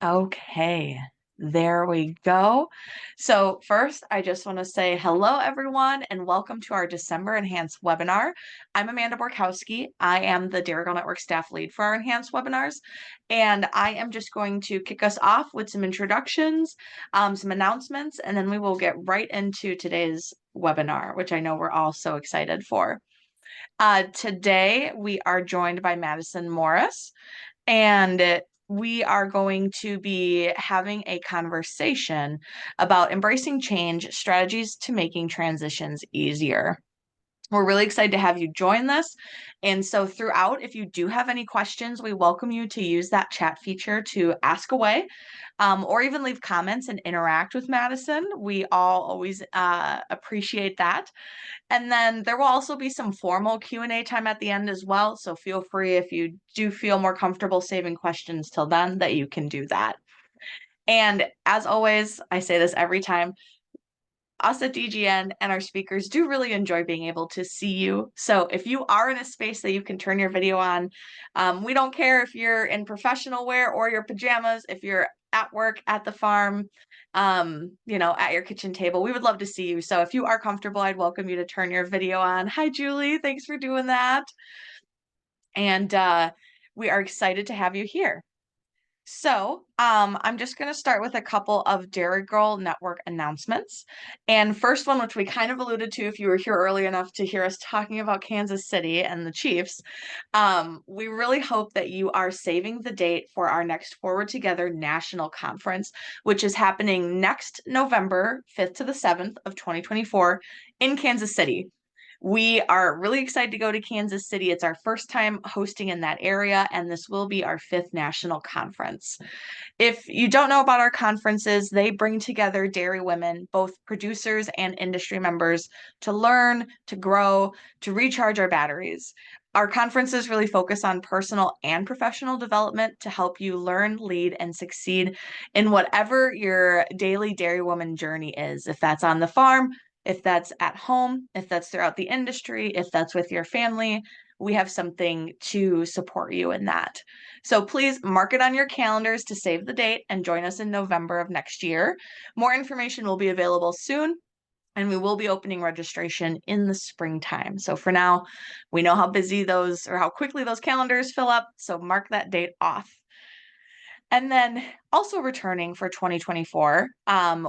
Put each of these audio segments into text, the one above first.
Okay, there we go. So first, I just want to say hello, everyone, and welcome to our December Enhance webinar. I'm Amanda Borkowski. I am the Dairy Girl Network staff lead for our Enhance webinars, and I am just going to kick us off with some introductions, some announcements, and then we will get right into today's webinar, which I know we're all so excited for. Today, we are joined by Madison Morris, and we are going to be having a conversation about embracing change, strategies to making transitions easier. We're really excited to have you join this. And so throughout, if you do have any questions, we welcome you to use that chat feature to ask away, or even leave comments and interact with Madison. We all always appreciate that. And then there will also be some formal Q&A time at the end as well. So feel free, if you do feel more comfortable saving questions till then, that you can do that. And as always, I say this every time, us at DGN and our speakers do really enjoy being able to see you. So if you are in a space that you can turn your video on, we don't care if you're in professional wear or your pajamas, if you're at work, at the farm, at your kitchen table, we would love to see you. So if you are comfortable, I'd welcome you to turn your video on. Hi, Julie. Thanks for doing that. And we are excited to have you here. So I'm just going to start with a couple of Dairy Girl Network announcements. And first one, which we kind of alluded to if you were here early enough to hear us talking about Kansas City and the Chiefs, we really hope that you are saving the date for our next Forward Together National Conference, which is happening next November 5th to the 7th of 2024 in Kansas City. We are really excited to go to Kansas City. It's our first time hosting in that area, and this will be our 5th national conference. If you don't know about our conferences, they bring together dairy women, both producers and industry members, to learn, to grow, to recharge our batteries. Our conferences really focus on personal and professional development to help you learn, lead, and succeed in whatever your daily dairy woman journey is. If that's on the farm, if that's at home, if that's throughout the industry, if that's with your family, we have something to support you in that. So please mark it on your calendars to save the date and join us in November of next year. More information will be available soon, and we will be opening registration in the springtime. So for now, we know how busy those or how quickly those calendars fill up, so mark that date off. And then also returning for 2024,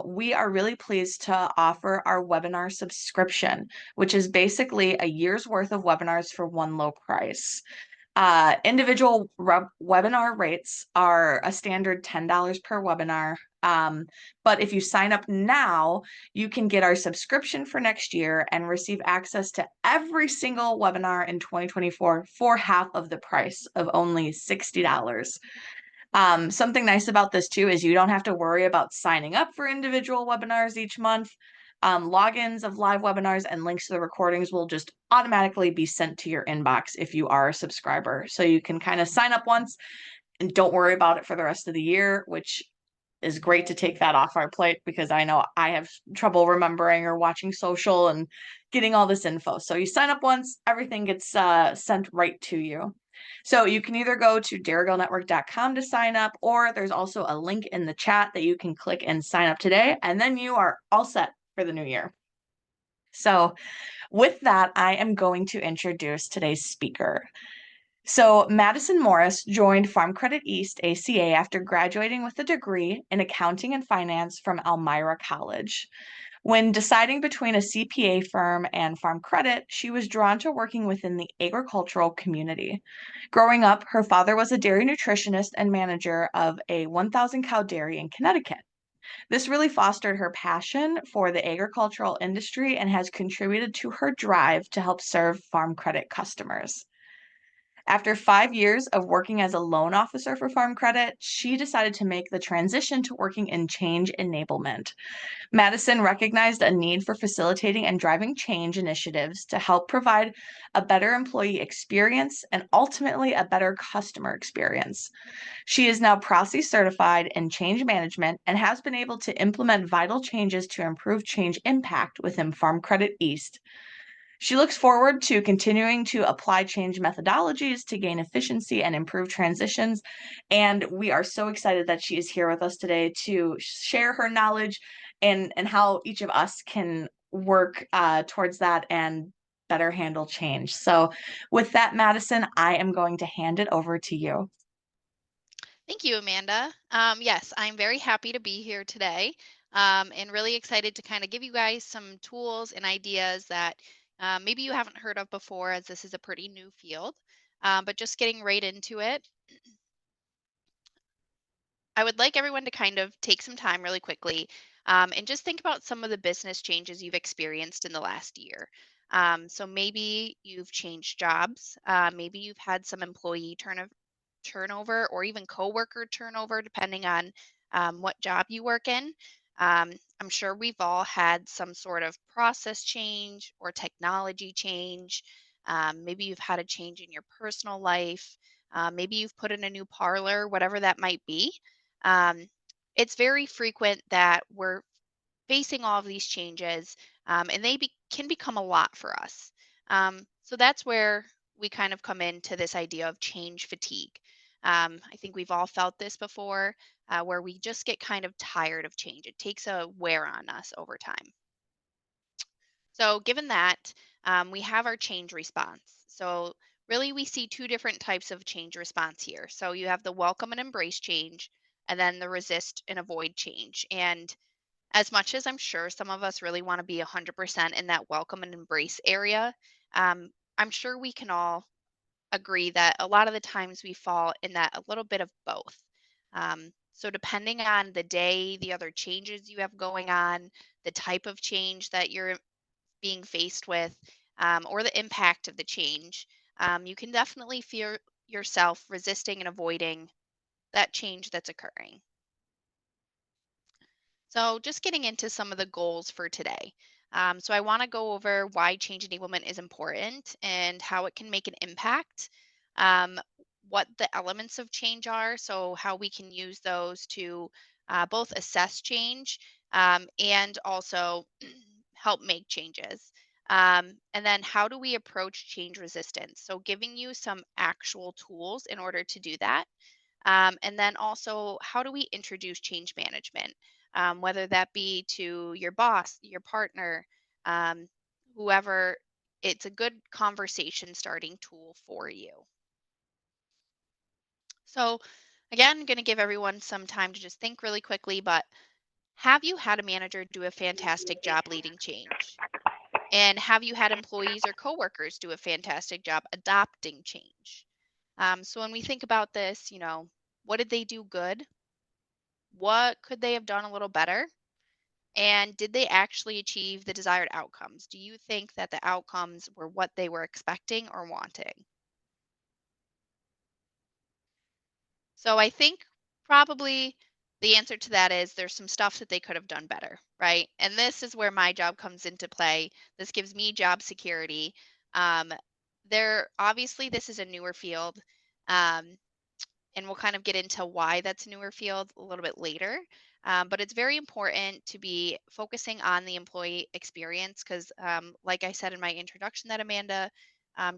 we are really pleased to offer our webinar subscription, which is basically a year's worth of webinars for one low price. Individual webinar rates are a standard $10 per webinar. But if you sign up now, you can get our subscription for next year and receive access to every single webinar in 2024 for half of the price of only $60. Something nice about this too is you don't have to worry about signing up for individual webinars each month. Logins of live webinars and links to the recordings will just automatically be sent to your inbox if you are a subscriber. So you can kind of sign up once and don't worry about it for the rest of the year, which is great to take that off our plate because I know I have trouble remembering or watching social and getting all this info. So you sign up once, everything gets sent right to you. So you can either go to dairygirlnetwork.com to sign up, or there's also a link in the chat that you can click and sign up today, and then you are all set for the new year. So with that, I am going to introduce today's speaker. So Madison Morris joined Farm Credit East ACA after graduating with a degree in accounting and finance from Elmira College. When deciding between a CPA firm and Farm Credit, she was drawn to working within the agricultural community. Growing up, her father was a dairy nutritionist and manager of a 1,000 cow dairy in Connecticut. This really fostered her passion for the agricultural industry and has contributed to her drive to help serve Farm Credit customers. After 5 years of working as a loan officer for Farm Credit, she decided to make the transition to working in change enablement. Madison recognized a need for facilitating and driving change initiatives to help provide a better employee experience and ultimately a better customer experience. She is now PROSI certified in change management and has been able to implement vital changes to improve change impact within Farm Credit East. She looks forward to continuing to apply change methodologies to gain efficiency and improve transitions. And we are so excited that she is here with us today to share her knowledge and how each of us can work towards that and better handle change. So, with that, Madison, I am going to hand it over to you. Thank you, Amanda. Yes, I'm very happy to be here today and really excited to kind of give you guys some tools and ideas that maybe you haven't heard of before, as this is a pretty new field. But just getting right into it, I would like everyone to kind of take some time really quickly and just think about some of the business changes you've experienced in the last year. So maybe you've changed jobs, maybe you've had some employee turnover or even coworker turnover, depending on what job you work in. I'm sure we've all had some sort of process change or technology change. Maybe you've had a change in your personal life. Maybe you've put in a new parlor, whatever that might be. Um, it's very frequent that we're facing all of these changes, and can become a lot for us. So that's where we kind of come into this idea of change fatigue. I think we've all felt this before, where we just get kind of tired of change. It takes a wear on us over time. So, given that, we have our change response. So, really, we see two different types of change response here. So, you have the welcome and embrace change, and then the resist and avoid change. And as much as I'm sure some of us really want to be 100% in that welcome and embrace area, I'm sure we can all agree that a lot of the times we fall in that a little bit of both. So, depending on the day, the other changes you have going on, the type of change that you're being faced with, or the impact of the change, you can definitely feel yourself resisting and avoiding that change that's occurring. So, just getting into some of the goals for today. So, I want to go over why change enablement is important and how it can make an impact, um, what the elements of change are, so how we can use those to both assess change and also help make changes. And then, how do we approach change resistance? So, giving you some actual tools in order to do that. And then also, how do we introduce change management? Whether that be to your boss, your partner, um, whoever, it's a good conversation starting tool for you. So, again, I'm going to give everyone some time to just think really quickly, but have you had a manager do a fantastic job leading change? And have you had employees or coworkers do a fantastic job adopting change? So, when we think about this, what did they do good? What could they have done a little better? And did they actually achieve the desired outcomes? Do you think that the outcomes were what they were expecting or wanting? So I think probably the answer to that is there's some stuff that they could have done better, right? And this is where my job comes into play. This gives me job security. Um, obviously this is a newer field. Um, and we'll kind of get into why that's a newer field a little bit later. But it's very important to be focusing on the employee experience because, like I said in my introduction that Amanda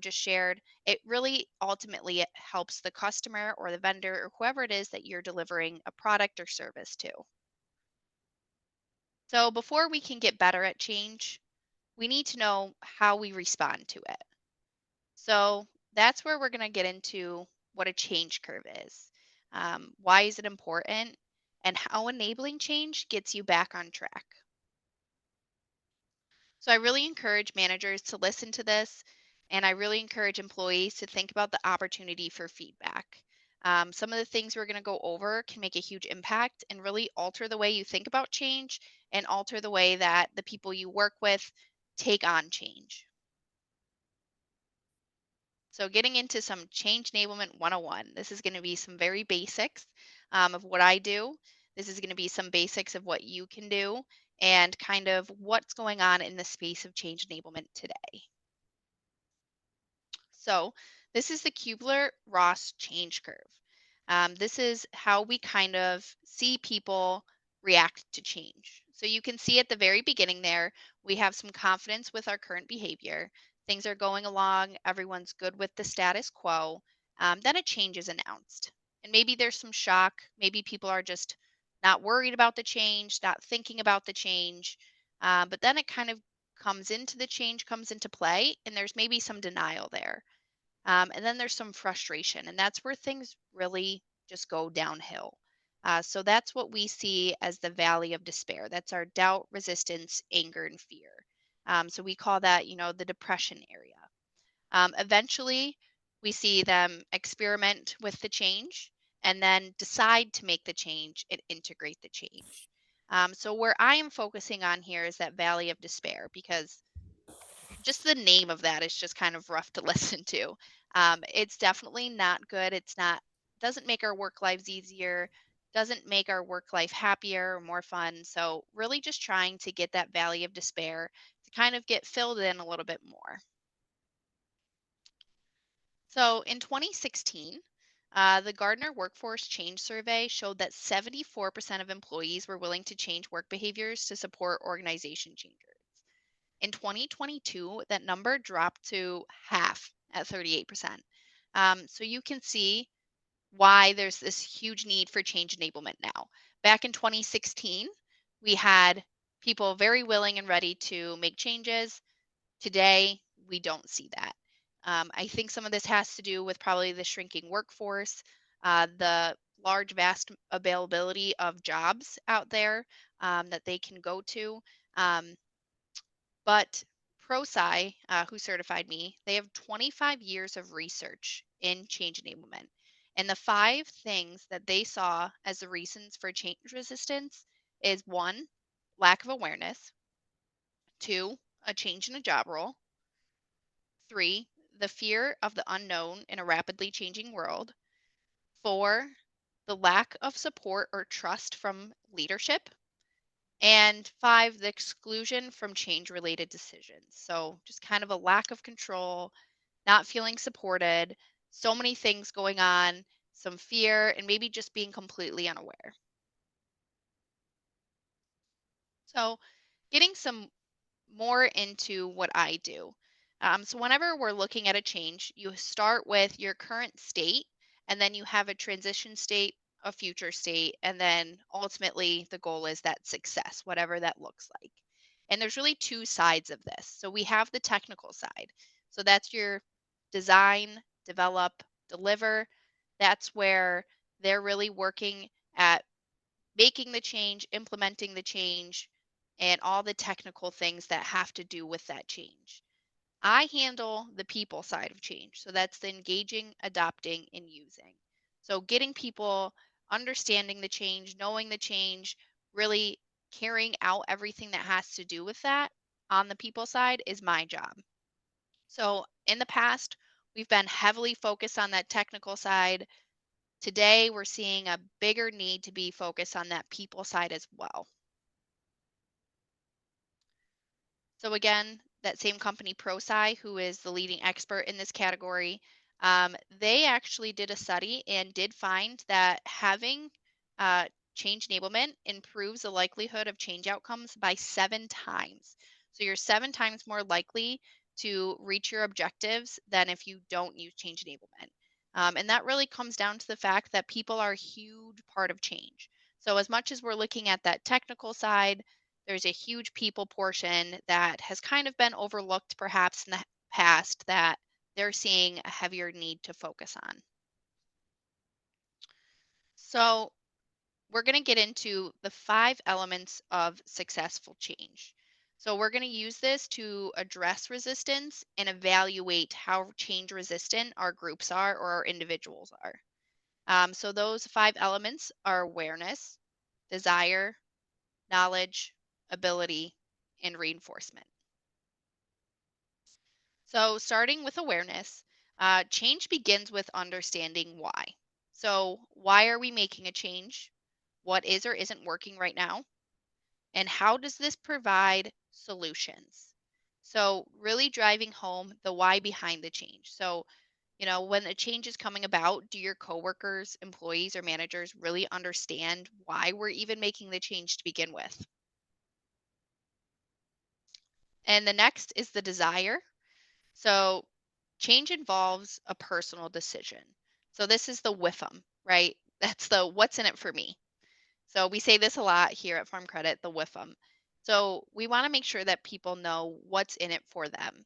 just shared, it really ultimately it helps the customer or the vendor or whoever it is that you're delivering a product or service to. So before we can get better at change, we need to know how we respond to it. So that's where we're going to get into what a change curve is. Why is it important? And how enabling change gets you back on track. So I really encourage managers to listen to this, and I really encourage employees to think about the opportunity for feedback. Some of the things we're going to go over can make a huge impact and really alter the way you think about change and alter the way that the people you work with take on change. So, getting into some change enablement 101. This is going to be some very basics of what I do. This is going to be some basics of what you can do and kind of what's going on in the space of change enablement today. So, this is the Kubler Ross change curve. This is how we kind of see people react to change. So, you can see at the very beginning there, we have some confidence with our current behavior. things are going along, everyone's good with the status quo, then a change is announced. And maybe there's some shock. Maybe people are just not worried about the change, not thinking about the change. But then it kind of comes into play, and there's maybe some denial there. And then there's some frustration, and that's where things really just go downhill. So that's what we see as the valley of despair. That's our doubt, resistance, anger, and fear. So we call that, the depression area. Eventually, we see them experiment with the change and then decide to make the change and integrate the change. So where I am focusing on here is that valley of despair because just the name of that is just kind of rough to listen to. It's definitely not good. It's not doesn't make our work lives easier, doesn't make our work life happier or more fun. So really just trying to get that valley of despair to kind of get filled in a little bit more. So in 2016, the Gardner Workforce Change Survey showed that 74% of employees were willing to change work behaviors to support organization changes. In 2022, that number dropped to half at 38%. So you can see why there's this huge need for change enablement now. Back in 2016, we had people very willing and ready to make changes. Today, we don't see that. I think some of this has to do with probably the shrinking workforce, the large, vast availability of jobs out there that they can go to. Um, but ProSci, who certified me, they have 25 years of research in change enablement. And the five things that they saw as the reasons for change resistance is one, lack of awareness, two, a change in a job role, three, the fear of the unknown in a rapidly changing world, four, the lack of support or trust from leadership, and five, the exclusion from change related decisions. So just kind of a lack of control, not feeling supported, so many things going on, some fear, and maybe just being completely unaware. So getting some more into what I do. So, whenever we're looking at a change, you start with your current state, and then you have a transition state, a future state, and then ultimately the goal is that success, whatever that looks like. And there's really two sides of this. So, we have the technical side. So, that's your design, develop, deliver. That's where they're really working at making the change, implementing the change, and all the technical things that have to do with that change. I handle the people side of change. So that's the engaging, adopting, and using. So getting people understanding the change, knowing the change, really carrying out everything that has to do with that on the people side is my job. So in the past, we've been heavily focused on that technical side. Today, we're seeing a bigger need to be focused on that people side as well. So again, that same company, ProSci, who is the leading expert in this category, they actually did a study and did find that having uh, change enablement improves the likelihood of change outcomes by 7 times. So you're 7 times more likely to reach your objectives than if you don't use change enablement. And that really comes down to the fact that people are a huge part of change. So as much as we're looking at that technical side, there's a huge people portion that has kind of been overlooked perhaps in the past that they're seeing a heavier need to focus on. So, we're going to get into the 5 elements of successful change. So, we're going to use this to address resistance and evaluate how change resistant our groups are or our individuals are. So, those 5 elements are awareness, desire, knowledge, ability, and reinforcement. So, starting with awareness, change begins with understanding why. So, why are we making a change? What is or isn't working right now? And how does this provide solutions? So, really driving home the why behind the change. So, when a change is coming about, do your coworkers, employees, or managers really understand why we're even making the change to begin with? And the next is the desire. So change involves a personal decision. So this is the WIFM, right? That's the what's in it for me. So we say this a lot here at Farm Credit, the WIFM. So we want to make sure that people know what's in it for them.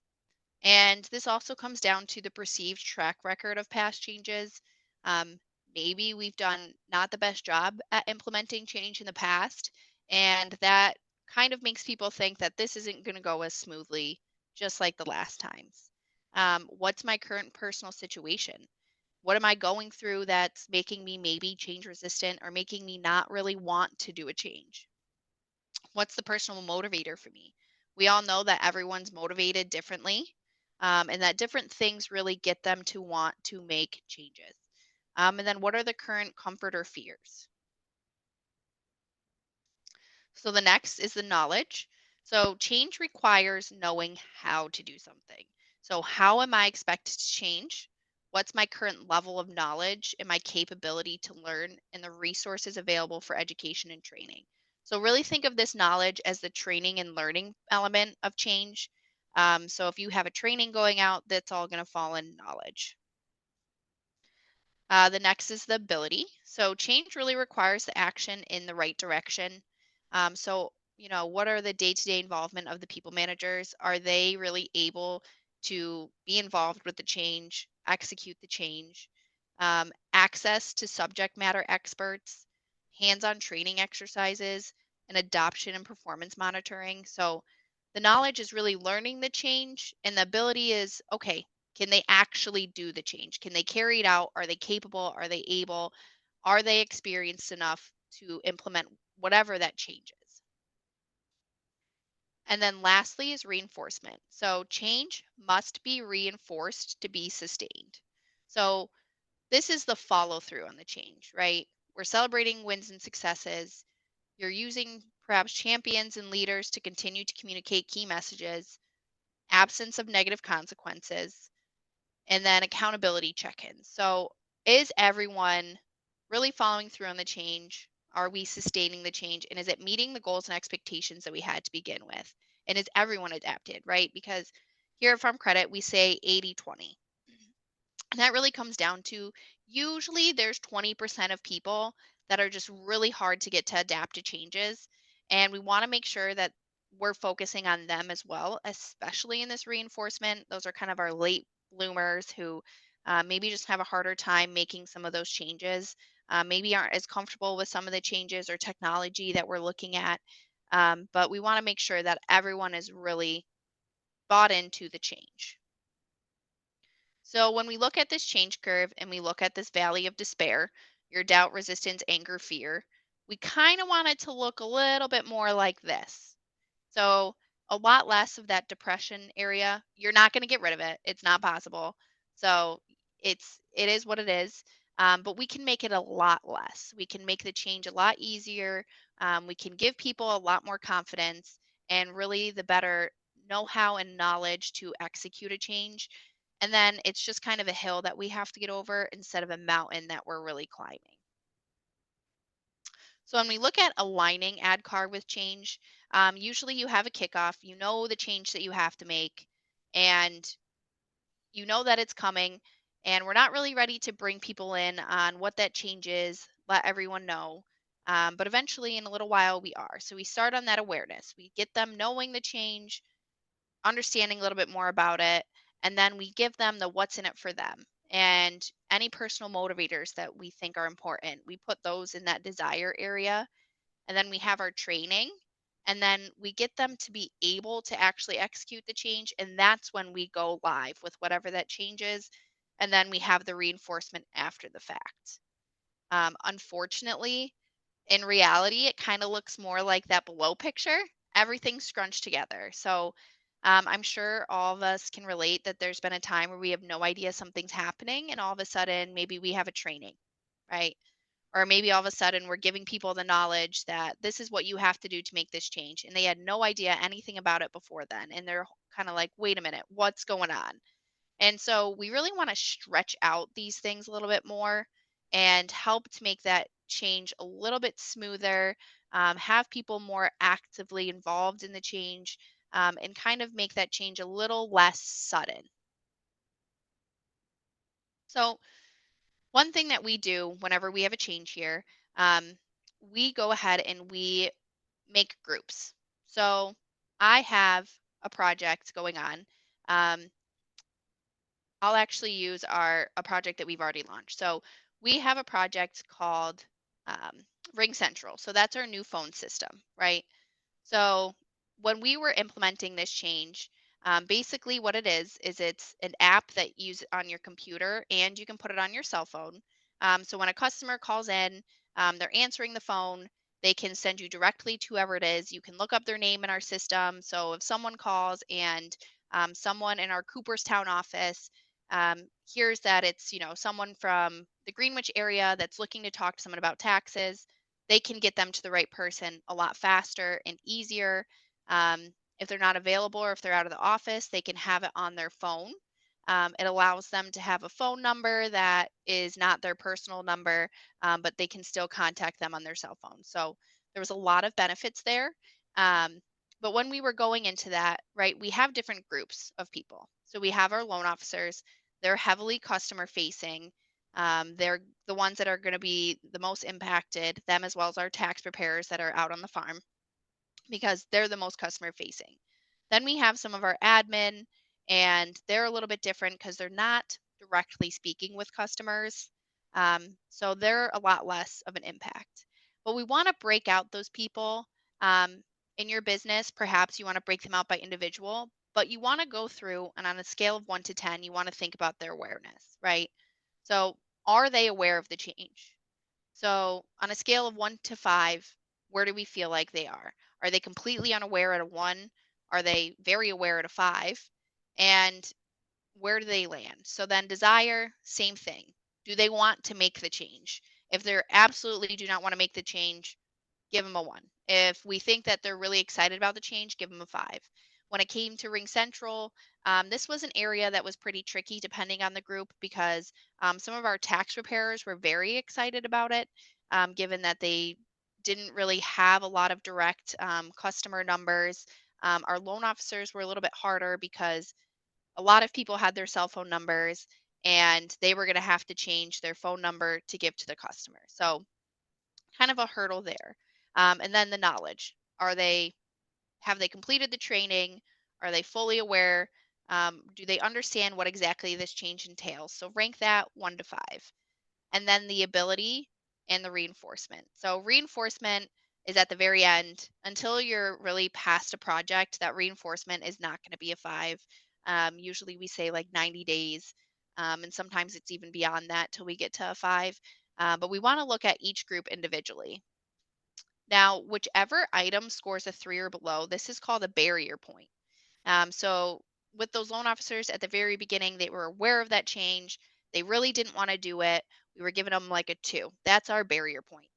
And this also comes down to the perceived track record of past changes. Um, Maybe we've done not the best job at implementing change in the past, and that kind of makes people think that this isn't going to go as smoothly, just like the last times. What's my current personal situation? What am I going through that's making me maybe change resistant or making me not really want to do a change? What's the personal motivator for me? We all know that everyone's motivated differently, and that different things really get them to want to make changes. And then what are the current comfort or fears? So the next is the knowledge. So change requires knowing how to do something. So how am I expected to change? What's my current level of knowledge and my capability to learn and the resources available for education and training? So really think of this knowledge as the training and learning element of change. So if you have a training going out, that's all going to fall in knowledge. The next is the ability. So change really requires the action in the right direction. What are the day to day involvement of the people managers? Are they really able to be involved with the change, execute the change? Access to subject matter experts, hands on training exercises, and adoption and performance monitoring. So the knowledge is really learning the change, and the ability is okay, can they actually do the change? Can they carry it out? Are they capable? Are they able? Are they experienced enough to implement whatever that change is? And then lastly is reinforcement. So change must be reinforced to be sustained. So this is the follow through on the change, right? We're celebrating wins and successes. You're using perhaps champions and leaders to continue to communicate key messages, absence of negative consequences, and then accountability check-ins. So, is everyone really following through on the change? Are we sustaining the change? And is it meeting the goals and expectations that we had to begin with? And is everyone adapted, right? Because here at Farm Credit, we say 80-20. And that really comes down to usually there's 20% of people that are just really hard to get to adapt to changes. And we want to make sure that we're focusing on them as well, especially in this reinforcement. Those are kind of our late bloomers who maybe just have a harder time making some of those changes, maybe aren't as comfortable with some of the changes or technology that we're looking at. But we want to make sure that everyone is really bought into the change. So when we look at this change curve and we look at this valley of despair, your doubt, resistance, anger, fear, we kind of want it to look a little bit more like this. So a lot less of that depression area. You're not going to get rid of it. It's not possible. So it is what it is. But we can make it a lot less. We can make the change a lot easier. We can give people a lot more confidence and really the better know-how and knowledge to execute a change. And then it's just kind of a hill that we have to get over instead of a mountain that we're really climbing. So when we look at aligning ADCAR with change, usually you have a kickoff, you know the change that you have to make, and you know that it's coming. And we're not really ready to bring people in on what that change is, let everyone know. But eventually, in a little while, we are. So we start on that awareness. We get them knowing the change, understanding a little bit more about it, and then we give them the what's in it for them. And any personal motivators that we think are important, we put those in that desire area, and then we have our training, and then we get them to be able to actually execute the change, and that's when we go live with whatever that change is, and then we have the reinforcement after the fact. Unfortunately, in reality, it kind of looks more like that below picture. Everything's scrunched together. So I'm sure all of us can relate that there's been a time where we have no idea something's happening, and all of a sudden, maybe we have a training, right? Or maybe all of a sudden we're giving people the knowledge that this is what you have to do to make this change. And they had no idea anything about it before then. And they're kind of like, wait a minute, what's going on? And so we really want to stretch out these things a little bit more and help to make that change a little bit smoother, have people more actively involved in the change, and kind of make that change a little less sudden. So, one thing that we do whenever we have a change here, um, we go ahead and we make groups. So, I have a project going on. Um, I'll actually use our a project that we've already launched. So, we have a project called um, Ring Central. So that's our new phone system, right? So when we were implementing this change, basically what it is it's an app that you use on your computer and you can put it on your cell phone. So when a customer calls in, they're answering the phone. They can send you directly to whoever it is. You can look up their name in our system. So if someone calls and someone in our Cooperstown office hears that it's someone from the Greenwich area that's looking to talk to someone about taxes, they can get them to the right person a lot faster and easier. If they're not available or if they're out of the office, they can have it on their phone. It allows them to have a phone number that is not their personal number, but they can still contact them on their cell phone. So there was a lot of benefits there. Um, but when we were going into that, right, we have different groups of people. So we have our loan officers, they're heavily customer facing. They're the ones that are going to be the most impacted, them as well as our tax preparers that are out on the farm because they're the most customer facing. Then we have some of our admin, and they're a little bit different because they're not directly speaking with customers. So they're a lot less of an impact. But we want to break out those people um, in your business. Perhaps you want to break them out by individual, but you want to go through and on a scale of 1 to 10, you want to think about their awareness, right? So are they aware of the change? So, on a scale of 1 to 5, where do we feel like they are? Are they completely unaware at a 1? Are they very aware at a 5? And where do they land? So, then desire, same thing. Do they want to make the change? If they're absolutely do not want to make the change, give them a 1. If we think that they're really excited about the change, give them a 5. When it came to Ring Central, this was an area that was pretty tricky depending on the group because some of our tax preparers were very excited about it, given that they didn't really have a lot of direct customer numbers. Our loan officers were a little bit harder because a lot of people had their cell phone numbers and they were going to have to change their phone number to give to the customer. So, kind of a hurdle there. And then the knowledge. Have they completed the training? Are they fully aware? Do they understand what exactly this change entails? So rank that 1 to 5. And then the ability and the reinforcement. So reinforcement is at the very end. Until you're really past a project, that reinforcement is not going to be a 5. Usually we say like 90 days. And sometimes it's even beyond that till we get to a 5. But we want to look at each group individually. Now, whichever item scores a 3 or below, this is called a barrier point. So, with those loan officers at the very beginning, they were aware of that change. They really didn't want to do it. We were giving them like a 2. That's our barrier point.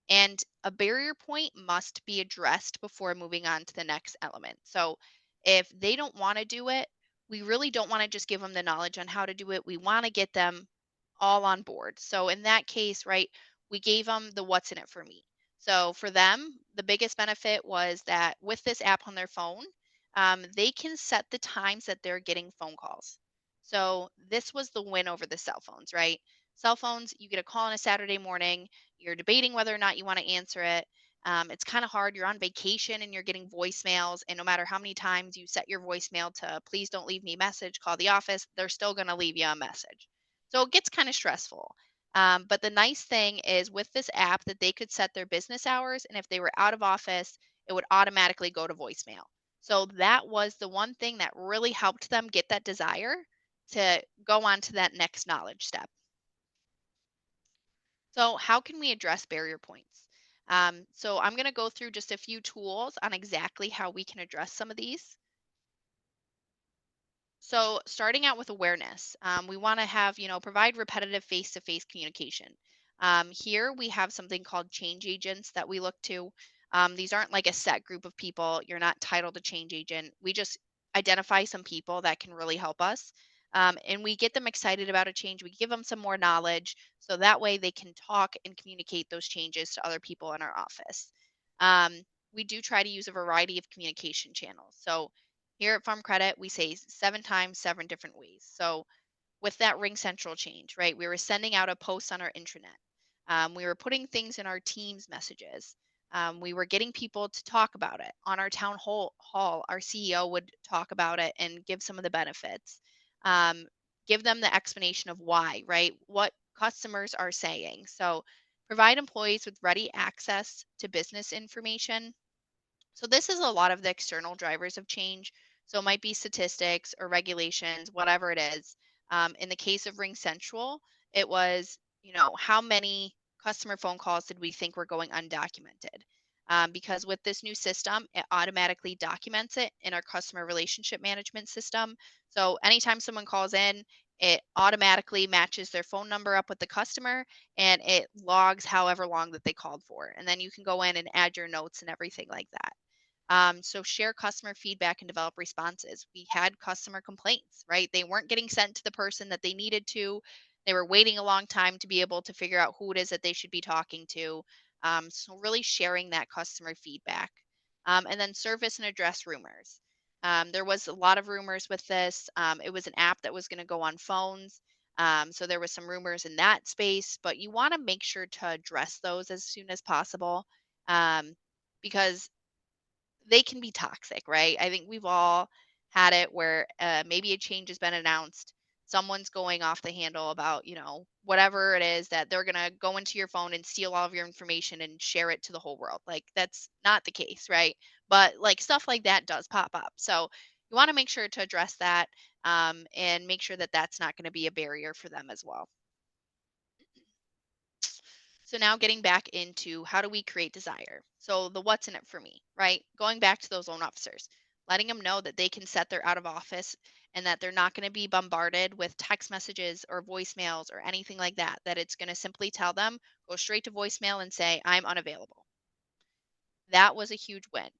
And a barrier point must be addressed before moving on to the next element. So, if they don't want to do it, we really don't want to just give them the knowledge on how to do it. We want to get them all on board. So in that case, right, we gave them the what's in it for me. So for them, the biggest benefit was that with this app on their phone, they can set the times that they're getting phone calls. So this was the win over the cell phones, right? Cell phones, you get a call on a Saturday morning, you're debating whether or not you want to answer it. It's kind of hard. You're on vacation and you're getting voicemails. And no matter how many times you set your voicemail to please don't leave me a message, call the office, they're still going to leave you a message. So it gets kind of stressful. But the nice thing is with this app that they could set their business hours, and if they were out of office, it would automatically go to voicemail. So that was the one thing that really helped them get that desire to go on to that next knowledge step. So, how can we address barrier points? So, I'm going to go through just a few tools on exactly how we can address some of these. So, starting out with awareness, we want to have, provide repetitive face to face communication. Here we have something called change agents that we look to. These aren't like a set group of people. You're not titled a change agent. We just identify some people that can really help us. And we get them excited about a change. We give them some more knowledge so that way they can talk and communicate those changes to other people in our office. Um, we do try to use a variety of communication channels. So, here at Farm Credit, we say 7 times, 7 different ways. So with that Ring Central change, right? We were sending out a post on our intranet. We were putting things in our Teams messages. We were getting people to talk about it on our hall. Our CEO would talk about it and give some of the benefits. Um, give them the explanation of why, right? What customers are saying. So provide employees with ready access to business information. So this is a lot of the external drivers of change. So it might be statistics or regulations, whatever it is. In the case of Ring Central, it was, how many customer phone calls did we think were going undocumented? Because with this new system, it automatically documents it in our customer relationship management system. So anytime someone calls in, it automatically matches their phone number up with the customer and it logs however long that they called for. And then you can go in and add your notes and everything like that. So share customer feedback and develop responses. We had customer complaints, right? They weren't getting sent to the person that they needed to. They were waiting a long time to be able to figure out who it is that they should be talking to. So really sharing that customer feedback. And then service and address rumors. There was a lot of rumors with this. It was an app that was going to go on phones. So there was some rumors in that space, but you want to make sure to address those as soon as possible. Um, because they can be toxic, right? I think we've all had it where maybe a change has been announced. Someone's going off the handle about, whatever it is that they're going to go into your phone and steal all of your information and share it to the whole world. Like, that's not the case, right? But like stuff like that does pop up. So you want to make sure to address that and make sure that that's not going to be a barrier for them as well. So now getting back into how do we create desire? So the what's in it for me, right? Going back to those loan officers, letting them know that they can set their out of office and that they're not going to be bombarded with text messages or voicemails or anything like that, that it's going to simply tell them, go straight to voicemail and say, I'm unavailable. That was a huge win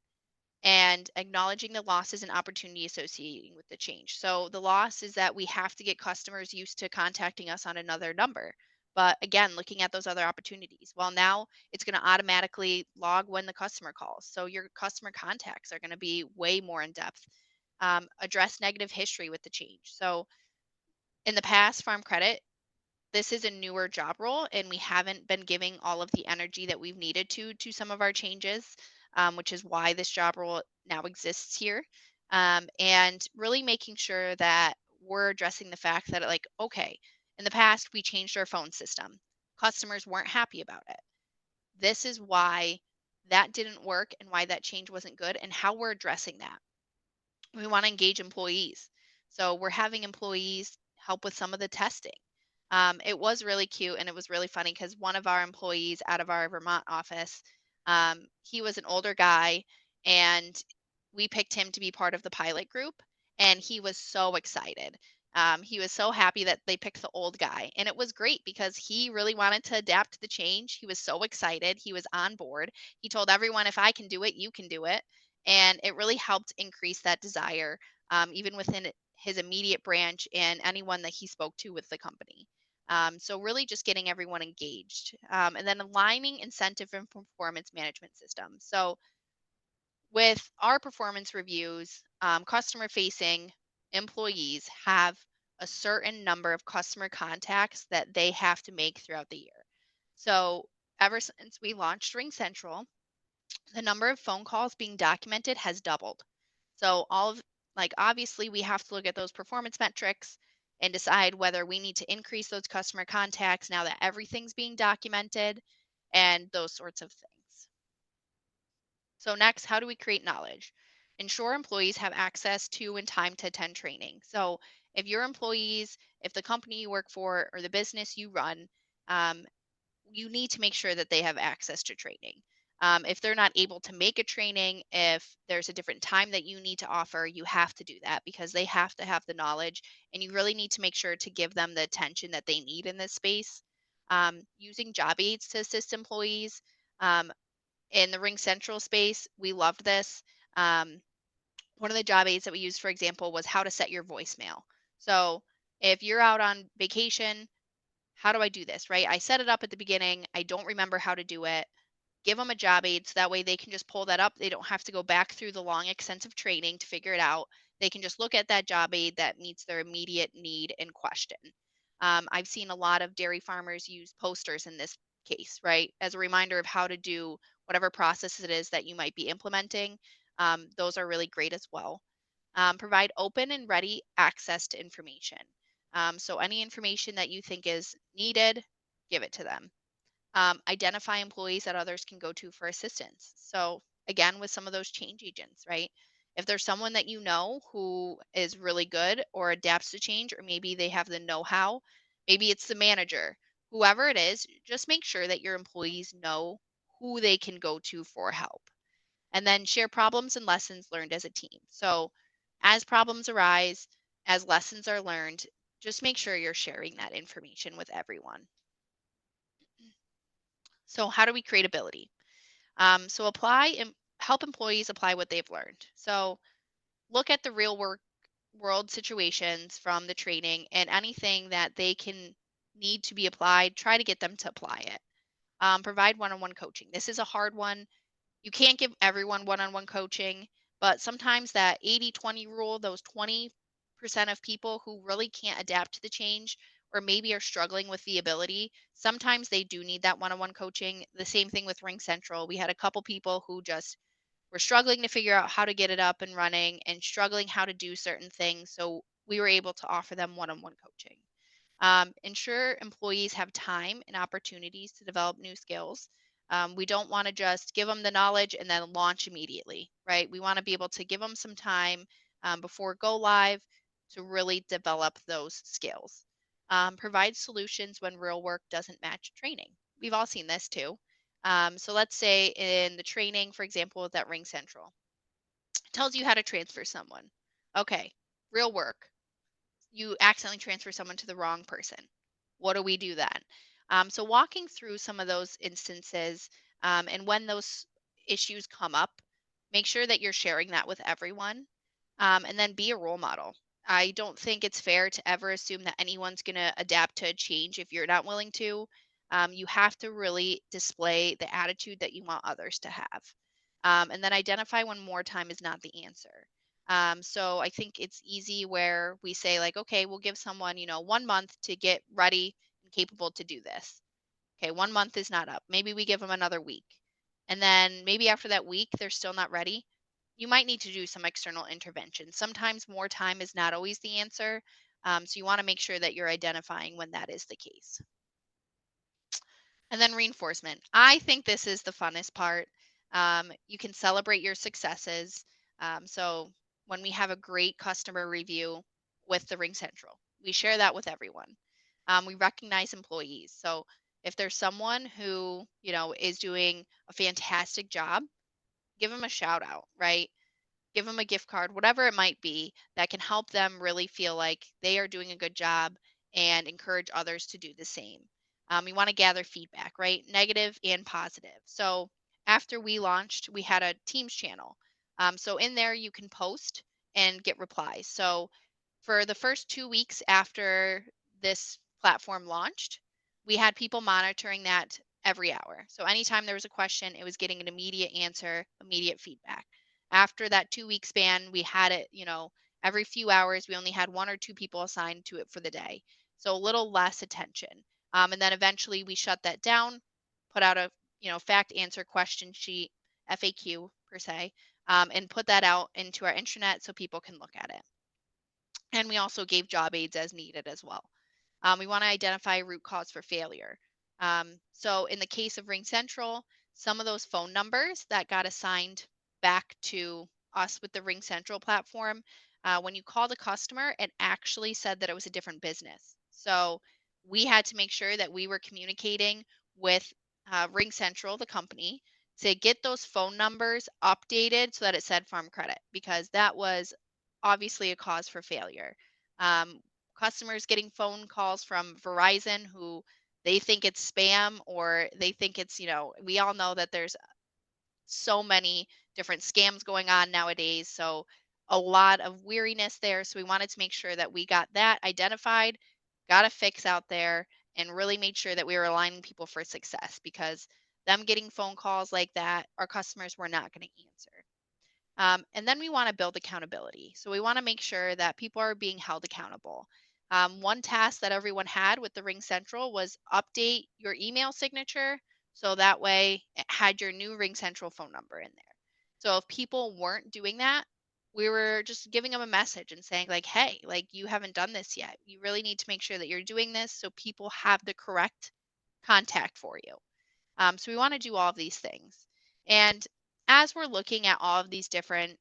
and acknowledging the losses and opportunity associating with the change. So the loss is that we have to get customers used to contacting us on another number. But again, looking at those other opportunities. Well, now it's going to automatically log when the customer calls. So your customer contacts are going to be way more in depth. Address negative history with the change. So in the past, Farm Credit, this is a newer job role and we haven't been giving all of the energy that we've needed to some of our changes, which is why this job role now exists here. And really making sure that we're addressing the fact that, like, okay, in the past we changed our phone system, customers weren't happy about it. This is why that didn't work and why that change wasn't good and how we're addressing that. We want to engage employees. So we're having employees help with some of the testing. It was really cute and it was really funny because one of our employees out of our Vermont office, he was an older guy and we picked him to be part of the pilot group and he was so excited. He was so happy that they picked the old guy. And it was great because he really wanted to adapt to the change. He was so excited. He was on board. He told everyone, if I can do it, you can do it. And it really helped increase that desire, even within his immediate branch and anyone that he spoke to with the company. So really just getting everyone engaged, and then aligning incentive and performance management systems. So with our performance reviews, customer facing employees have a certain number of customer contacts that they have to make throughout the year. So ever since we launched Ring Central, the number of phone calls being documented has doubled. So all of, like, obviously we have to look at those performance metrics and decide whether we need to increase those customer contacts now that everything's being documented and those sorts of things. So next, how do we create knowledge? Ensure employees have access to and time to attend training. So if your employees, if the company you work for or the business you run, um, you need to make sure that they have access to training. If they're not able to make a training, if there's a different time that you need to offer, you have to do that because they have to have the knowledge and you really need to make sure to give them the attention that they need in this space. Using job aids to assist employees. Um, in the Ring Central space, we loved this. Um, one of the job aids that we used, for example, was how to set your voicemail. So if you're out on vacation, how do I do this, right? I set it up at the beginning. I don't remember how to do it. Give them a job aid so that way they can just pull that up. They don't have to go back through the long, extensive training to figure it out. They can just look at that job aid that meets their immediate need and question. I've seen a lot of dairy farmers use posters in this case, right, as a reminder of how to do whatever process it is that you might be implementing. Those are really great as well. Provide open and ready access to information. So, any information that you think is needed, give it to them. Identify employees that others can go to for assistance. So, again, with some of those change agents, right? If there's someone that you know who is really good or adapts to change, or maybe they have the know how, maybe it's the manager, whoever it is, just make sure that your employees know who they can go to for help. And then share problems and lessons learned as a team. So, as problems arise, as lessons are learned, just make sure you're sharing that information with everyone. So, how do we create ability? So apply and help employees apply what they've learned. So look at the real world situations from the training and anything that they can need to be applied, try to get them to apply it. Provide one-on-one coaching. This is a hard one. You can't give everyone one-on-one coaching, but sometimes that 80-20 rule, those 20% of people who really can't adapt to the change or maybe are struggling with the ability, sometimes they do need that one-on-one coaching. The same thing with Ring Central. We had a couple people who just were struggling to figure out how to get it up and running and struggling how to do certain things. So we were able to offer them one-on-one coaching. Ensure employees have time and opportunities to develop new skills. We don't want to just give them the knowledge and then launch immediately, right? We want to be able to give them some time before go live to really develop those skills. Provide solutions when real work doesn't match training. We've all seen this too. So let's say in the training, for example, with that Ring Central, it tells you how to transfer someone. Okay, real work, you accidentally transfer someone to the wrong person. What do we do then? So, walking through some of those instances and when those issues come up, make sure that you're sharing that with everyone and then be a role model. I don't think it's fair to ever assume that anyone's going to adapt to a change if you're not willing to. You have to really display the attitude that you want others to have. And then identify when more time is not the answer. So I think it's easy where we say like, okay, we'll give someone, 1 month to get ready and capable to do this. Okay, 1 month is not up. Maybe we give them another week. And then maybe after that week, they're still not ready. You might need to do some external intervention. Sometimes more time is not always the answer. So you want to make sure that you're identifying when that is the case. And then reinforcement. I think this is the funnest part. You can celebrate your successes. So when we have a great customer review with the Ring Central, we share that with everyone. We recognize employees. So if there's someone who, is doing a fantastic job, give them a shout out, right? Give them a gift card, whatever it might be that can help them really feel like they are doing a good job and encourage others to do the same. We want to gather feedback, right? Negative and positive. So after we launched, we had a Teams channel. So in there, you can post and get replies. So for the first 2 weeks after this platform launched, we had people monitoring that every hour. So anytime there was a question, it was getting an immediate answer, immediate feedback. After that 2 week span, we had it, every few hours, we only had one or two people assigned to it for the day. So a little less attention. And then eventually we shut that down, put out a, fact answer question sheet, FAQ per se, and put that out into our intranet so people can look at it. And we also gave job aids as needed as well. We want to identify root cause for failure. So in the case of Ring Central, some of those phone numbers that got assigned back to us with the Ring Central platform, when you called a customer, it actually said that it was a different business. So we had to make sure that we were communicating with Ring Central, the company, to get those phone numbers updated so that it said Farm Credit, because that was obviously a cause for failure. Um, Customers getting phone calls from Verizon who they think it's spam or they think it's, we all know that there's so many different scams going on nowadays. So a lot of weariness there. So we wanted to make sure that we got that identified, got a fix out there, and really made sure that we were aligning people for success because them getting phone calls like that, our customers were not going to answer. And then we want to build accountability. So we want to make sure that people are being held accountable. One task that everyone had with the Ring Central was update your email signature so that way it had your new Ring Central phone number in there. So if people weren't doing that, we were just giving them a message and saying like, hey, like you haven't done this yet. You really need to make sure that you're doing this so people have the correct contact for you. So we want to do all of these things. And as we're looking at all of these different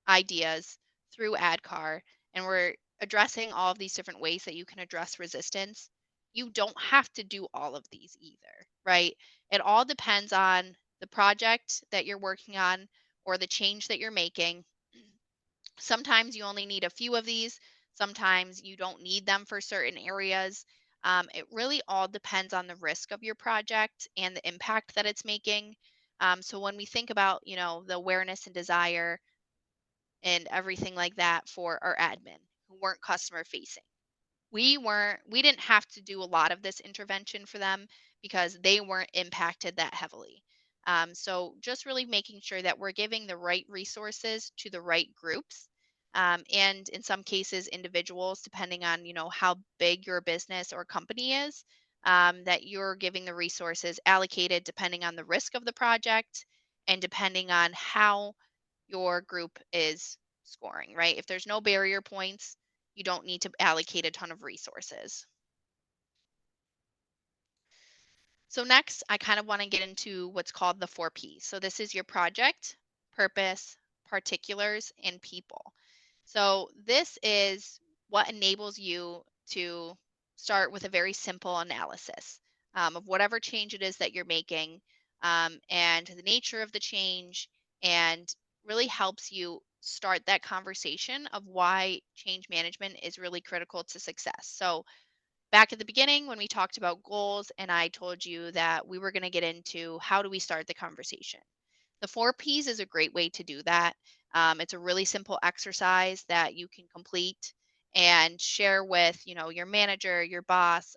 ideas through AdCar and we're addressing all of these different ways that you can address resistance, you don't have to do all of these either, right? It all depends on the project that you're working on or the change that you're making. Sometimes you only need a few of these, sometimes you don't need them for certain areas. It really all depends on the risk of your project and the impact that it's making. So when we think about, the awareness and desire and everything like that for our admin who weren't customer facing, we didn't have to do a lot of this intervention for them because they weren't impacted that heavily. So just really making sure that we're giving the right resources to the right groups, and in some cases individuals, depending on how big your business or company is, that you're giving the resources allocated depending on the risk of the project and depending on how your group is scoring, right? If there's no barrier points, you don't need to allocate a ton of resources. So next, I kind of want to get into what's called the 4Ps. So this is your project, purpose, particulars, and people. So this is what enables you to start with a very simple analysis of whatever change it is that you're making, and the nature of the change, and really helps you start that conversation of why change management is really critical to success. So back at the beginning when we talked about goals and I told you that we were going to get into how do we start the conversation. The 4Ps is a great way to do that. It's a really simple exercise that you can complete and share with, your manager, your boss,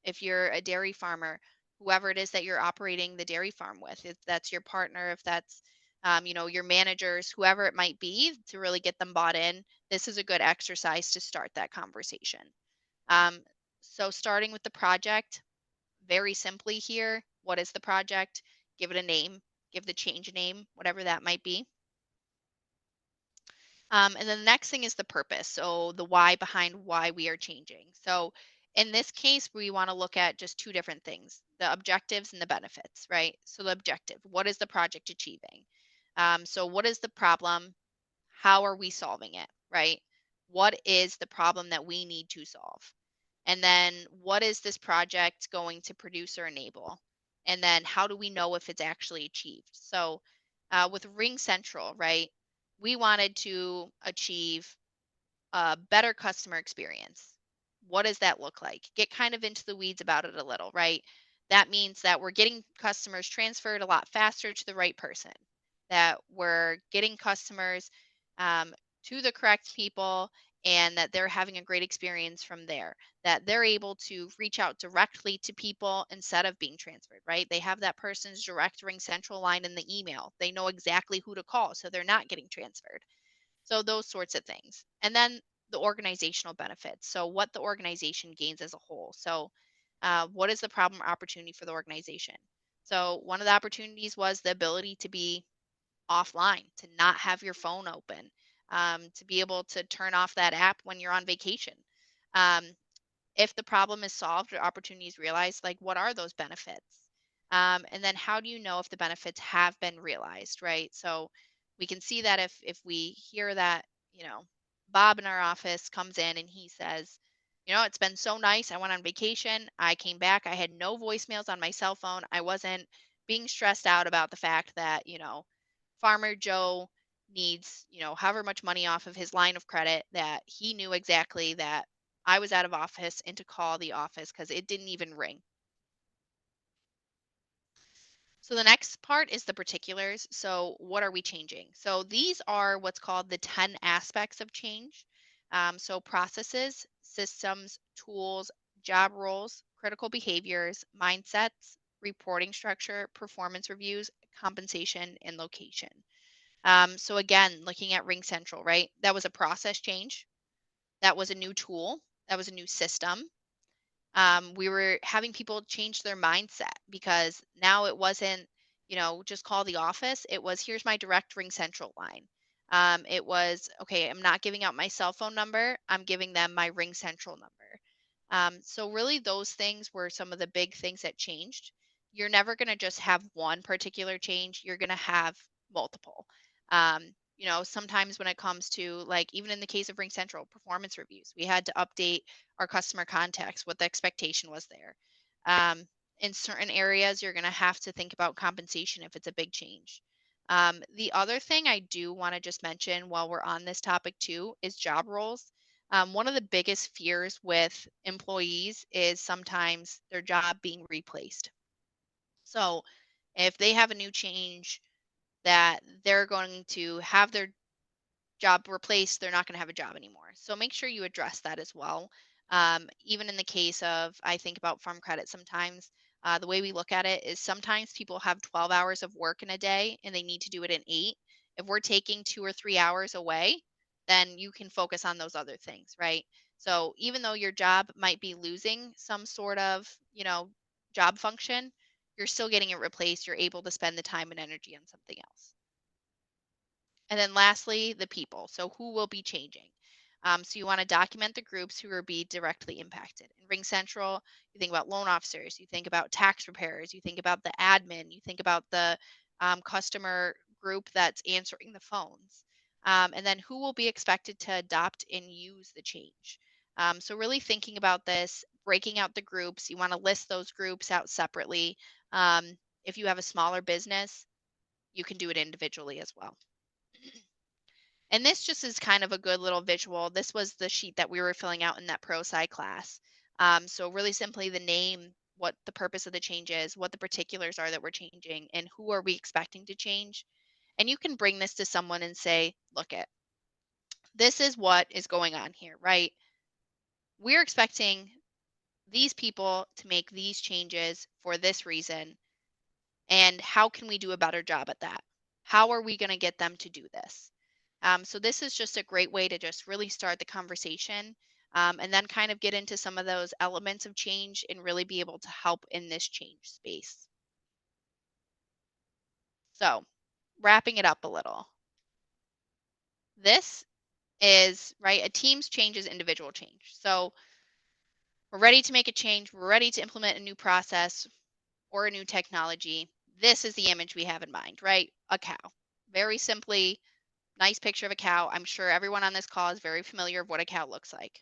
if you're a dairy farmer, whoever it is that you're operating the dairy farm with, if that's your partner, if that's your managers, whoever it might be, to really get them bought in. This is a good exercise to start that conversation. Um, so starting with the project, very simply here, what is the project? Give it a name, give the change a name, whatever that might be. And then the next thing is the purpose. So the why behind why we are changing. So in this case, we want to look at just two different things, the objectives and the benefits, right? So the objective, what is the project achieving? So what is the problem? How are we solving it, right? What is the problem that we need to solve? And then what is this project going to produce or enable? And then how do we know if it's actually achieved? So with Ring Central, right, we wanted to achieve a better customer experience. What does that look like? Get kind of into the weeds about it a little, right? That means that we're getting customers transferred a lot faster to the right person, that we're getting customers um, to the correct people, and that they're having a great experience from there, that they're able to reach out directly to people instead of being transferred, right? They have that person's direct Ring Central line in the email. They know exactly who to call, so they're not getting transferred. So those sorts of things. And then the organizational benefits. So what the organization gains as a whole. So what is the problem or opportunity for the organization? So one of the opportunities was the ability to be offline, to not have your phone open, to be able to turn off that app when you're on vacation. Um, if the problem is solved or opportunities realized, like what are those benefits? And then how do you know if the benefits have been realized, right? So we can see that if we hear that, Bob in our office comes in and he says, it's been so nice. I went on vacation. I came back. I had no voicemails on my cell phone. I wasn't being stressed out about the fact that, Farmer Joe needs, however much money off of his line of credit, that he knew exactly that I was out of office and to call the office because it didn't even ring. So the next part is the particulars. So what are we changing? So these are what's called the 10 aspects of change. So processes, systems, tools, job roles, critical behaviors, mindsets, reporting structure, performance reviews, compensation, and location. So again, looking at Ring Central, right? That was a process change. That was a new tool. That was a new system. We were having people change their mindset because now it wasn't, just call the office. It was, here's my direct Ring Central line. It was, okay, I'm not giving out my cell phone number. I'm giving them my Ring Central number. So really those things were some of the big things that changed. You're never going to just have one particular change. You're going to have multiple. Sometimes when it comes to, like, even in the case of Ring Central performance reviews, we had to update our customer contacts, what the expectation was there. In certain areas, you're going to have to think about compensation if it's a big change. The other thing I do want to just mention while we're on this topic too is job roles. One of the biggest fears with employees is sometimes their job being replaced. So if they have a new change that they're going to have their job replaced, they're not going to have a job anymore. So make sure you address that as well. Even in the case of, I think about farm credit sometimes, the way we look at it is sometimes people have 12 hours of work in a day and they need to do it in 8. If we're taking 2 or 3 hours away, then you can focus on those other things, right? So even though your job might be losing some sort of, job function, you're still getting it replaced. You're able to spend the time and energy on something else. And then lastly, the people. So who will be changing? So you want to document the groups who will be directly impacted. In Ring Central, you think about loan officers, you think about tax preparers, you think about the admin, you think about the customer group that's answering the phones. And then who will be expected to adopt and use the change. So really thinking about this, breaking out the groups, you want to list those groups out separately. If you have a smaller business, you can do it individually as well. And this just is kind of a good little visual. This was the sheet that we were filling out in that pro sci class. So really simply the name, what the purpose of the change is, what the particulars are that we're changing, and who are we expecting to change. And you can bring this to someone and say, look it, this is what is going on here, right? We're expecting these people to make these changes for this reason. And how can we do a better job at that? How are we going to get them to do this? So this is just a great way to just really start the conversation, and then kind of get into some of those elements of change and really be able to help in this change space. So wrapping it up a little, this is right. A team's change is individual change. So we're ready to make a change. We're ready to implement a new process or a new technology. This is the image we have in mind, right? A cow. Very simply, nice picture of a cow. I'm sure everyone on this call is very familiar of what a cow looks like.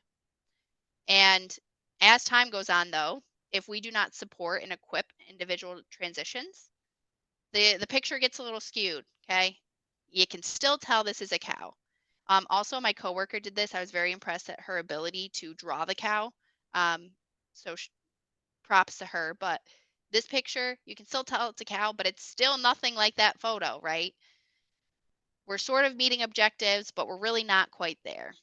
And as time goes on, though, if we do not support and equip individual transitions, the picture gets a little skewed. Okay, you can still tell this is a cow. Also, my coworker did this. I was very impressed at her ability to draw the cow. Um, so props to her. But this picture, you can still tell it's a cow, but it's still nothing like that photo, right? We're sort of meeting objectives, but we're really not quite there.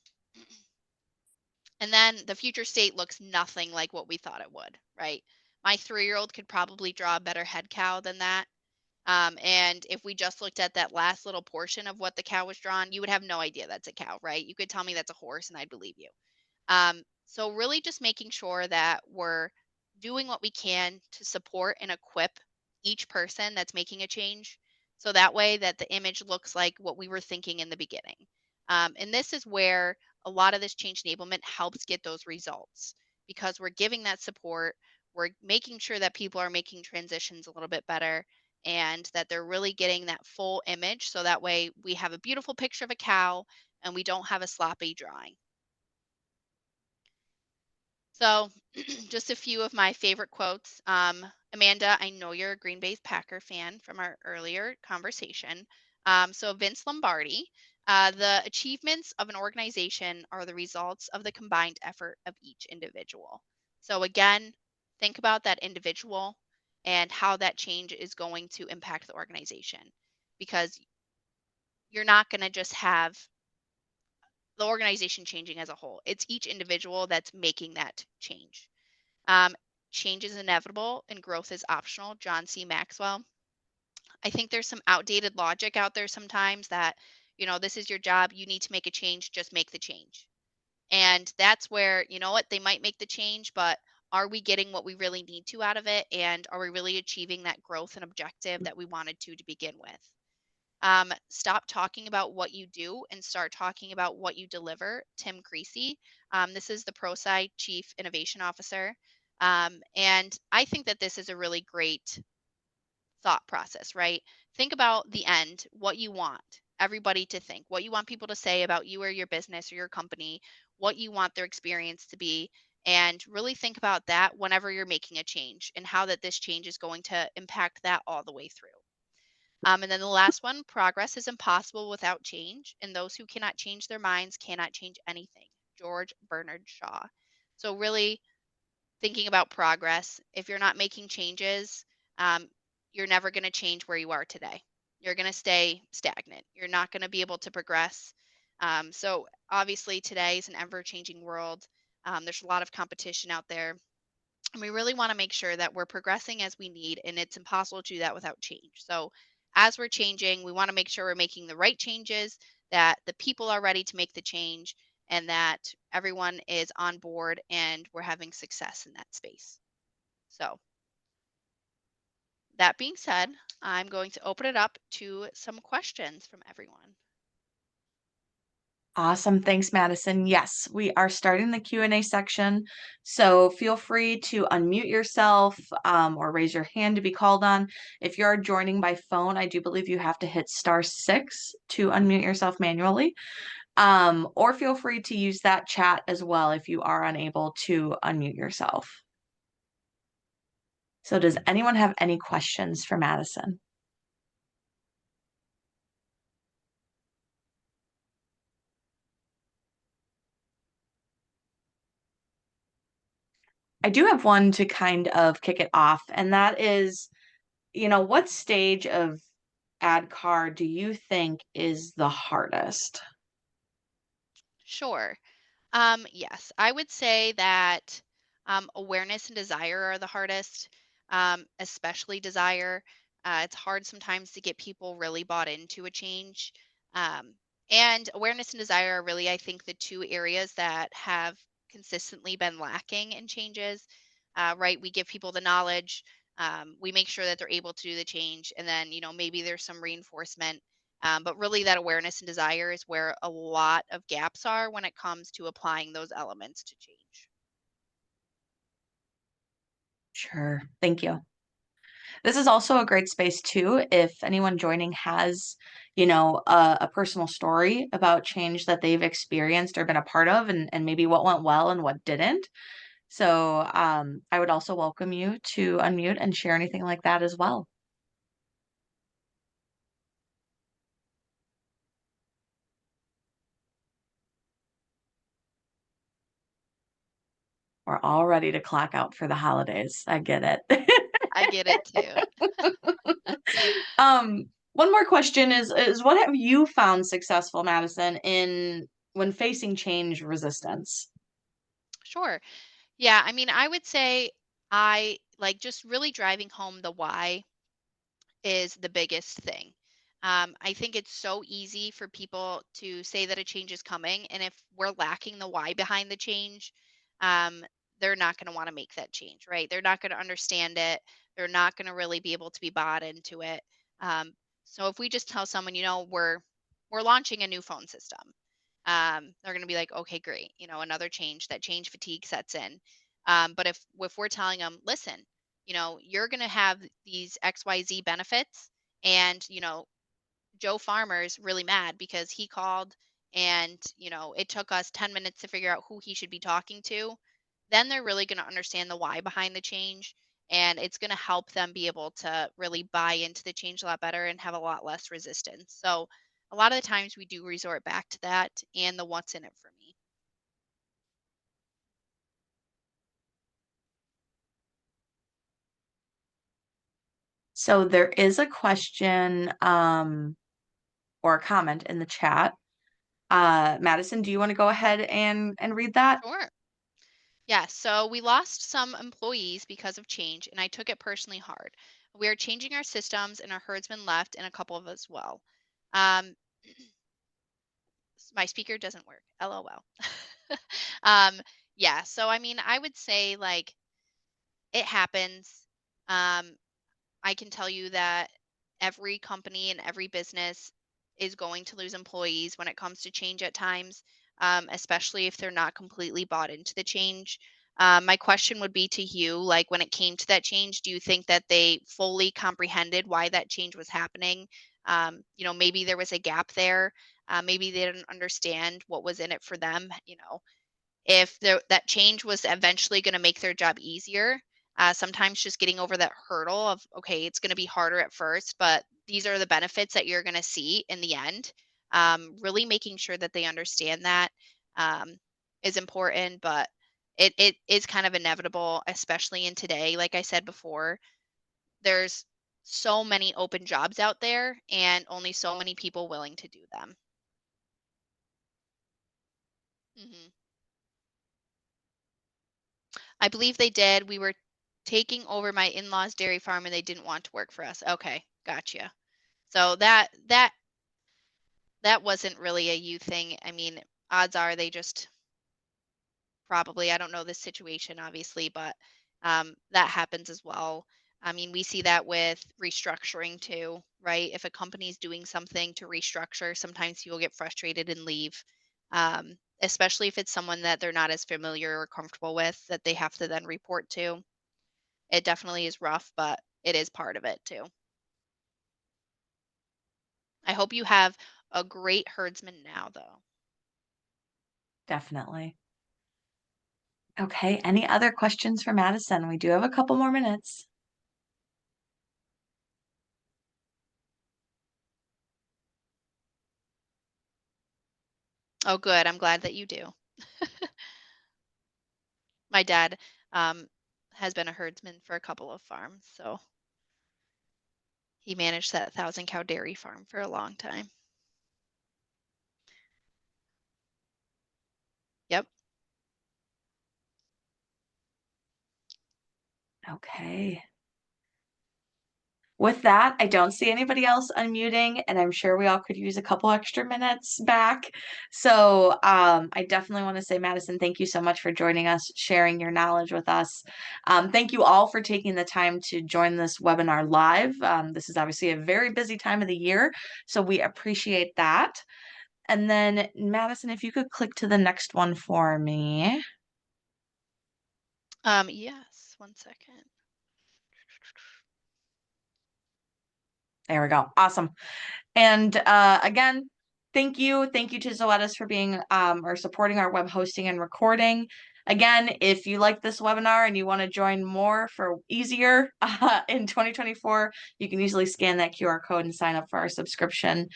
And then the future state looks nothing like what we thought it would, right? My 3-year-old could probably draw a better head cow than that. And if we just looked at that last little portion of what the cow was drawn, you would have no idea that's a cow, right? You could tell me that's a horse and I'd believe you. So really just making sure that we're doing what we can to support and equip each person that's making a change. So that way that the image looks like what we were thinking in the beginning. And this is where a lot of this change enablement helps get those results because we're giving that support. We're making sure that people are making transitions a little bit better and that they're really getting that full image. So that way we have a beautiful picture of a cow and we don't have a sloppy drawing. So, just a few of my favorite quotes. Amanda, I know you're a Green Bay Packer fan from our earlier conversation. So, Vince Lombardi, the achievements of an organization are the results of the combined effort of each individual. So, again, think about that individual and how that change is going to impact the organization because you're not going to just have the organization changing as a whole. It's each individual that's making that change. Um, Change is inevitable and growth is optional. John C. Maxwell. I think there's some outdated logic out there sometimes that, this is your job, you need to make a change, just make the change. And that's where, you know what, they might make the change, but are we getting what we really need to out of it? And are we really achieving that growth and objective that we wanted to begin with? Stop talking about what you do and start talking about what you deliver. Tim Creasy, this is the ProSci Chief Innovation Officer. And I think that this is a really great thought process, right? Think about the end, what you want everybody to think, what you want people to say about you or your business or your company, what you want their experience to be, and really think about that whenever you're making a change and how that this change is going to impact that all the way through. And then the last one, progress is impossible without change, and those who cannot change their minds cannot change anything. George Bernard Shaw. So really thinking about progress. If you're not making changes, um, you're never going to change where you are today. You're going to stay stagnant. You're not going to be able to progress. So obviously, today is an ever-changing world. There's a lot of competition out there, and we really want to make sure that we're progressing as we need, and it's impossible to do that without change. So as we're changing, we want to make sure we're making the right changes, that the people are ready to make the change, and that everyone is on board and we're having success in that space. So that being said, I'm going to open it up to some questions from everyone. Awesome. Thanks, Madison. Yes, we are starting the Q&A section. So feel free to unmute yourself or raise your hand to be called on. If you're joining by phone, I do believe you have to hit *6 to unmute yourself manually. Or feel free to use that chat as well if you are unable to unmute yourself. So does anyone have any questions for Madison? I do have one to kind of kick it off, and that is, what stage of ad card do you think is the hardest? Sure. Yes, I would say that awareness and desire are the hardest, especially desire. It's hard sometimes to get people really bought into a change. Um, and awareness and desire are really, I think, the two areas that have consistently been lacking in changes. Right? We give people the knowledge, we make sure that they're able to do the change, and then, maybe there's some reinforcement, but really, that awareness and desire is where a lot of gaps are when it comes to applying those elements to change. Sure. Thank you. This is also a great space too, if anyone joining has, a personal story about change that they've experienced or been a part of, and maybe what went well and what didn't. So I would also welcome you to unmute and share anything like that as well. We're all ready to clock out for the holidays. I get it. I get it too. One more question is what have you found successful, Madison, in when facing change resistance? Sure. Yeah, I mean, I would say I like just really driving home the why is the biggest thing. I think it's so easy for people to say that a change is coming, and if we're lacking the why behind the change, um, they're not going to want to make that change, right? They're not going to understand it. They're not going to really be able to be bought into it. Um, so if we just tell someone, we're launching a new phone system, they're going to be like, okay, great, another change. That change fatigue sets in. But if we're telling them, listen, you're going to have these XYZ benefits. And, Joe Farmer's really mad because he called and, it took us 10 minutes to figure out who he should be talking to. Then they're really going to understand the why behind the change. And it's going to help them be able to really buy into the change a lot better and have a lot less resistance. So, a lot of the times we do resort back to that and the what's in it for me. So there is a question or a comment in the chat. Madison, do you want to go ahead and read that? Sure. Yeah, so we lost some employees because of change, and I took it personally hard. We are changing our systems, and our herdsman left, and a couple of us well. Um, my speaker doesn't work. LOL. um, yeah, so I mean, I would say like it happens. Um, I can tell you that every company and every business is going to lose employees when it comes to change at times, especially if they're not completely bought into the change. My question would be to you, like when it came to that change, do you think that they fully comprehended why that change was happening? Maybe there was a gap there. Maybe they didn't understand what was in it for them. If that change was eventually going to make their job easier, sometimes just getting over that hurdle of, okay, it's going to be harder at first, but these are the benefits that you're going to see in the end. Really making sure that they understand that um, is important, but it is kind of inevitable, especially in today. Like I said before, there's so many open jobs out there and only so many people willing to do them. hmm I believe they did. We were taking over my in-laws dairy farm and they didn't want to work for us. Okay, gotcha. So that wasn't really a you thing. I mean, odds are they just probably, I don't know this situation obviously, but that happens as well. I mean, we see that with restructuring too, right? If a company's doing something to restructure, sometimes people get frustrated and leave. Especially if it's someone that they're not as familiar or comfortable with that they have to then report to. It definitely is rough, but it is part of it too. I hope you have a great herdsman now, though. Definitely. Okay, any other questions for Madison? We do have a couple more minutes. Oh, good. I'm glad that you do. My dad um, has been a herdsman for a couple of farms, so he managed that 1,000 cow dairy farm for a long time. Yep. Okay. With that, I don't see anybody else unmuting, and I'm sure we all could use a couple extra minutes back. So I definitely want to say, Madison, thank you so much for joining us, sharing your knowledge with us. Thank you all for taking the time to join this webinar live. This is obviously a very busy time of the year, so we appreciate that. And then, Madison, if you could click to the next one for me. Yes. 1 second. There we go. Awesome. And again, thank you. Thank you to Zoetis for being or supporting our web hosting and recording. Again, if you like this webinar and you want to join more for easier in 2024, you can easily scan that QR code and sign up for our subscription.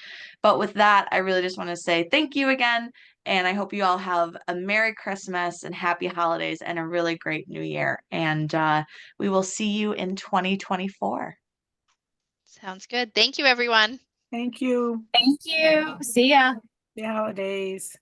But with that, I really just want to say thank you again. And I hope you all have a Merry Christmas and Happy Holidays and a really great New Year. And we will see you in 2024. Sounds good. Thank you, everyone. Thank you. Thank you. See ya. Happy holidays.